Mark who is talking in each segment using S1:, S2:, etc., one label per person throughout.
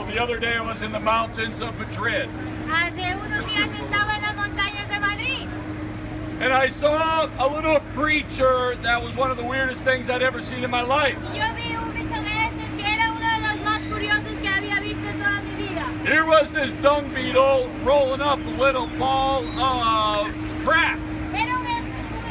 S1: So the other day I was in the mountains of Madrid.
S2: Hace unos días estaba en las montañas de Madrid
S1: And I saw a little creature that was one of the weirdest things I'd ever seen in my life.
S2: y yo vi un bicho de estos que era uno de los más curiosos que había visto en toda mi vida.
S1: Here was this dung beetle rolling up a little ball of crap.
S2: Era un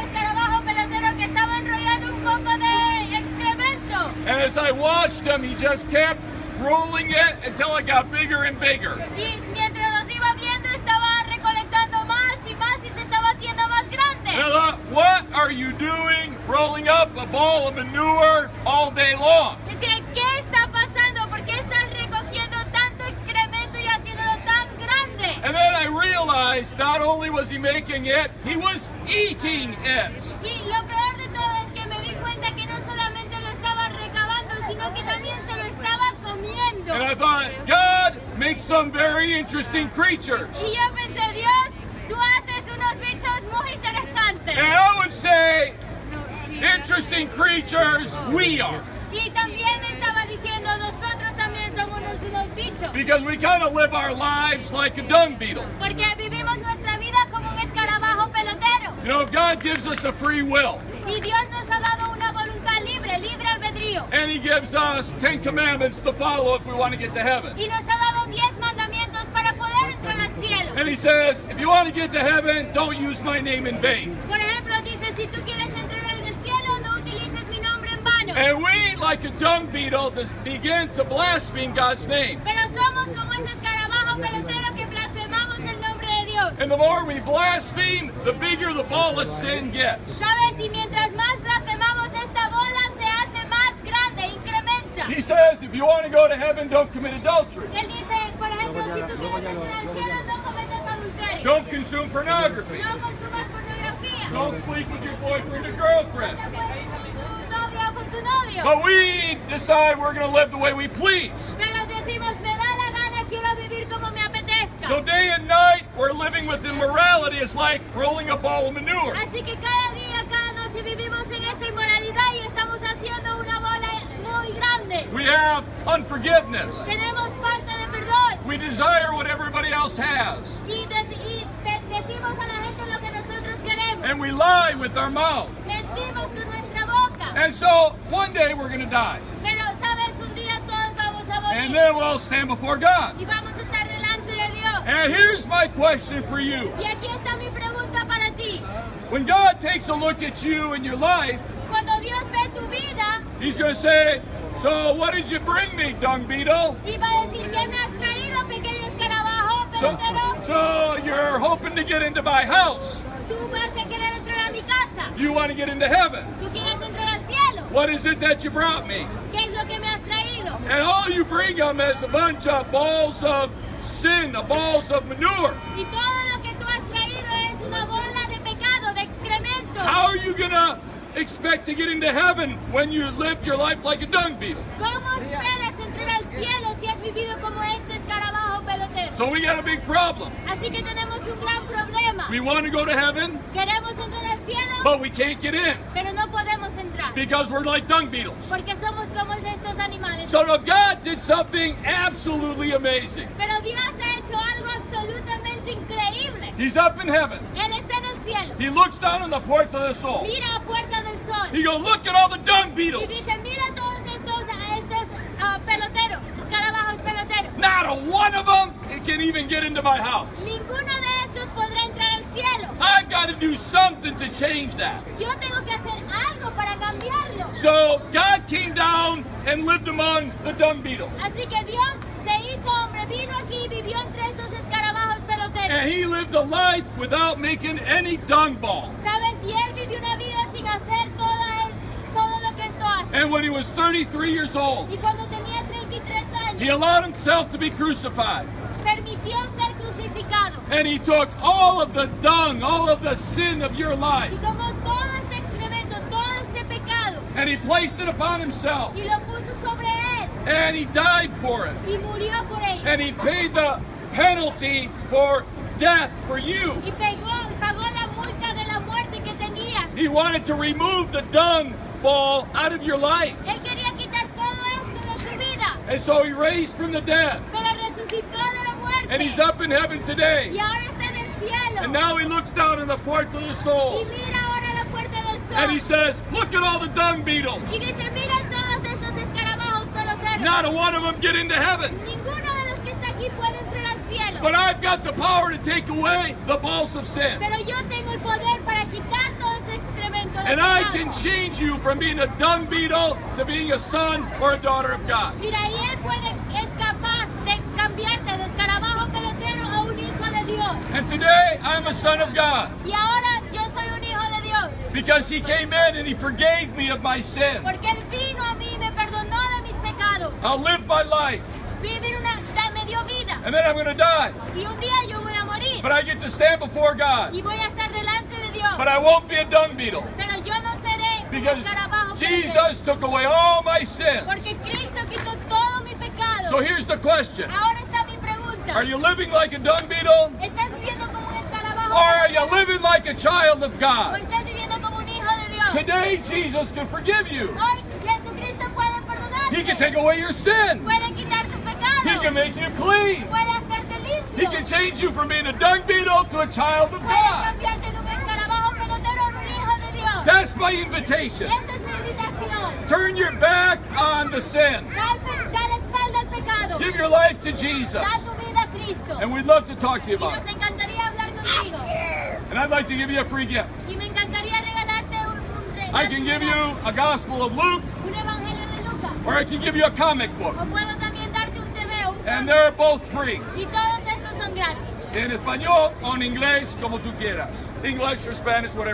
S2: escarabajo pelotero que estaba enrollando un poco de excremento.
S1: And as I watched him, he just kept rolling it until it got bigger and bigger.
S2: Y mientras los iba viendo, estaba recolectando más y se estaba haciendo más grande.
S1: And I thought, what are you doing rolling up a ball of manure all day long?
S2: ¿Qué está pasando? ¿Por qué estás recogiendo tanto excremento y haciéndolo tan grande?
S1: And then I realized not only was he making it, he was eating it.
S2: Y lo peor de todo es que me di cuenta que no solamente lo estaba recabando, sino que también se lo estaba comiendo.
S1: And I thought, God makes some very interesting creatures.
S2: Y yo pensé, Dios, tú haces unos bichos muy interesantes.
S1: And I would say, interesting creatures we are.
S2: Y también me estaba diciendo, nosotros también somos unos bichos.
S1: Because we kind of live our lives like a dung beetle.
S2: Porque vivimos nuestra vida como un escarabajo pelotero.
S1: You know, God gives us a free will.
S2: Y Dios nos ha dado una voluntad libre, libre albedrío.
S1: And He gives us 10 commandments to follow if we want to get to heaven.
S2: Y nos ha dado 10 mandamientos para poder entrar al cielo.
S1: And He says, if you want to get to heaven, don't use my name in vain.
S2: Por ejemplo, dice, si tú quieres entrar en el cielo, no utilices mi nombre en vano.
S1: And we, like a dung beetle, just begin to blaspheme God's name.
S2: Pero somos como ese escarabajo pelotero que blasfemamos el nombre de Dios.
S1: And the more we blaspheme, the bigger the ball of sin gets.
S2: ¿Sabes? Y mientras más blasfemamos, esta bola se hace más grande, incrementa.
S1: He says, if you want to go to heaven, don't commit adultery.
S2: Él dice, por ejemplo, si tú quieres entrar al cielo, no cometas adulterio.
S1: Don't consume pornography.
S2: No consumas pornografía.
S1: Don't sleep with your boyfriend or girlfriend.
S2: No te acuestes con tu novia o con tu novio.
S1: But we decide we're going to live the way we please.
S2: Pero decimos, me da la gana, quiero vivir como me apetezca.
S1: So day and night, we're living with immorality. It's like rolling a ball of manure.
S2: Así que cada día, cada noche vivimos en esa inmoralidad y estamos haciendo una bola muy grande.
S1: We have unforgiveness.
S2: Tenemos falta de perdón.
S1: We desire what everybody else has.
S2: Y decimos a la gente lo que nosotros queremos.
S1: And we lie with our mouth.
S2: Mentimos con nuestra boca.
S1: And so one day we're going to die.
S2: Pero, ¿sabes? Un día todos vamos a morir.
S1: And then we'll stand before God.
S2: Y vamos a estar delante de Dios.
S1: And here's my question for you.
S2: Y aquí está mi pregunta para ti.
S1: When God takes a look at you and your life,
S2: Cuando Dios ve tu vida,
S1: He's going to say, so what did you bring me, dung beetle?
S2: y va a decir, ¿qué me has traído, pequeño escarabajo
S1: So,
S2: pelotero?
S1: so you're hoping to get into my house.
S2: Tú vas a querer entrar a mi casa.
S1: You want to get into heaven.
S2: Tú quieres entrar al cielo.
S1: What is it that you brought me?
S2: ¿Qué es lo que me has traído?
S1: And all you bring them is a bunch of balls of sin, balls of manure.
S2: Y todo lo que tú has traído es una bola de pecado, de excremento.
S1: How are you going to expect to get into heaven when you lived your life like a dung beetle?
S2: ¿Cómo esperas entrar al cielo si has vivido como este escarabajo pelotero?
S1: So we got a big problem.
S2: Así que tenemos un gran problema.
S1: We want to go to heaven,
S2: Queremos entrar al cielo,
S1: but we can't get in
S2: pero no podemos entrar.
S1: because we're like dung beetles.
S2: Porque somos como estos animales.
S1: So now God did something absolutely amazing.
S2: Pero Dios ha hecho algo absolutamente increíble.
S1: He's up in heaven.
S2: Él está en el cielo.
S1: He looks down on the Puerta del Sol.
S2: Mira a Puerta del Sol.
S1: He goes, look at all the dung
S2: Y
S1: beetles.
S2: dice, mira todos estos peloteros, escarabajos peloteros.
S1: Not a one of them can even get into my house.
S2: Ninguno de estos podrá entrar al cielo.
S1: I've got to do something to change that.
S2: Yo tengo que hacer algo para cambiarlo.
S1: So God came down and lived among the dung beetles.
S2: Así que Dios se hizo hombre, vino aquí y vivió entre estos escarabajos peloteros.
S1: And He lived a life without making any dung ball.
S2: ¿Sabes? Y él vivió una vida sin hacer todo lo que esto hace.
S1: And when he was 33 years old,
S2: Y cuando tenía 33
S1: He
S2: años,
S1: allowed Himself to be crucified.
S2: permitió ser crucificado.
S1: And He took all of the dung, all of the sin of your
S2: Y
S1: life,
S2: tomó todo este excremento, todo este pecado,
S1: and He placed it upon Himself.
S2: y lo puso sobre él.
S1: And He died for it.
S2: Y murió por él.
S1: And He paid the penalty for death for you.
S2: Y pagó la multa de la muerte que tenías.
S1: He wanted to remove the dung ball out of your life.
S2: Él quería quitar todo esto de tu vida.
S1: And so he raised from the dead.
S2: pero resucitó de la muerte.
S1: And he's up in heaven today.
S2: Y ahora está en el cielo.
S1: And now he looks down in the porch of the
S2: Y
S1: soul.
S2: mira ahora la puerta del sol.
S1: And he says, look at all the dung beetles.
S2: Y dice, mira todos estos escarabajos peloteros.
S1: Not a one of them get into heaven.
S2: Ninguno de los que está aquí puede entrar al cielo.
S1: But I've got the power to take away the balls of sin.
S2: Pero yo tengo el poder para quitar todo ese excremento de
S1: And I
S2: pecado.
S1: can change you from being a dung beetle to being a son or a daughter of God.
S2: Mira, y él es capaz de cambiarte de escarabajo pelotero a un hijo de Dios.
S1: And today I'm a son of God
S2: Y ahora yo soy un hijo de Dios.
S1: because he came in and he forgave me of my sin.
S2: Porque él vino a mí y me perdonó de mis pecados.
S1: I'll live my life
S2: Me dio vida.
S1: and then I'm going to die.
S2: Y un día yo voy a morir.
S1: But I get to stand before God.
S2: Y voy a estar delante de Dios.
S1: But I won't be a dung beetle
S2: Pero yo no seré un
S1: because
S2: escarabajo pelotero.
S1: Jesus took away all my sins.
S2: Porque Cristo quitó todo mi pecado.
S1: So here's the question.
S2: Ahora está mi pregunta.
S1: Are you living like a dung beetle
S2: ¿Estás viviendo como un escarabajo
S1: or are you
S2: pelotero?
S1: living like a child of
S2: ¿O
S1: God?
S2: estás viviendo como un hijo de Dios?
S1: Today Jesus can forgive you.
S2: Hoy Jesucristo puede perdonarte.
S1: He can take away your sin.
S2: Puede quitar tu pecado.
S1: He can make you clean.
S2: Puede hacerte
S1: He
S2: limpio.
S1: can change you from being a dung beetle to a child of
S2: Puede
S1: God.
S2: cambiarte de un escarabajo pelotero a un hijo de Dios.
S1: That's my invitation.
S2: Esa es mi invitación.
S1: Turn your back on the sin.
S2: Da la espalda al pecado.
S1: Give your life to Jesus.
S2: Da tu vida a Cristo.
S1: And we'd love to talk to you
S2: Y
S1: about
S2: nos
S1: it.
S2: encantaría hablar contigo.
S1: And I'd like to give you a free gift.
S2: Y me encantaría regalarte un regalo.
S1: I can give you a Gospel of Luke,
S2: Un evangelio de Lucas.
S1: or I can give you a comic book.
S2: O puedo también darte un TV, un
S1: And
S2: cómic.
S1: they're both free.
S2: Y todos estos son gratis.
S1: En español o en inglés, como tú quieras. English or Spanish, whatever.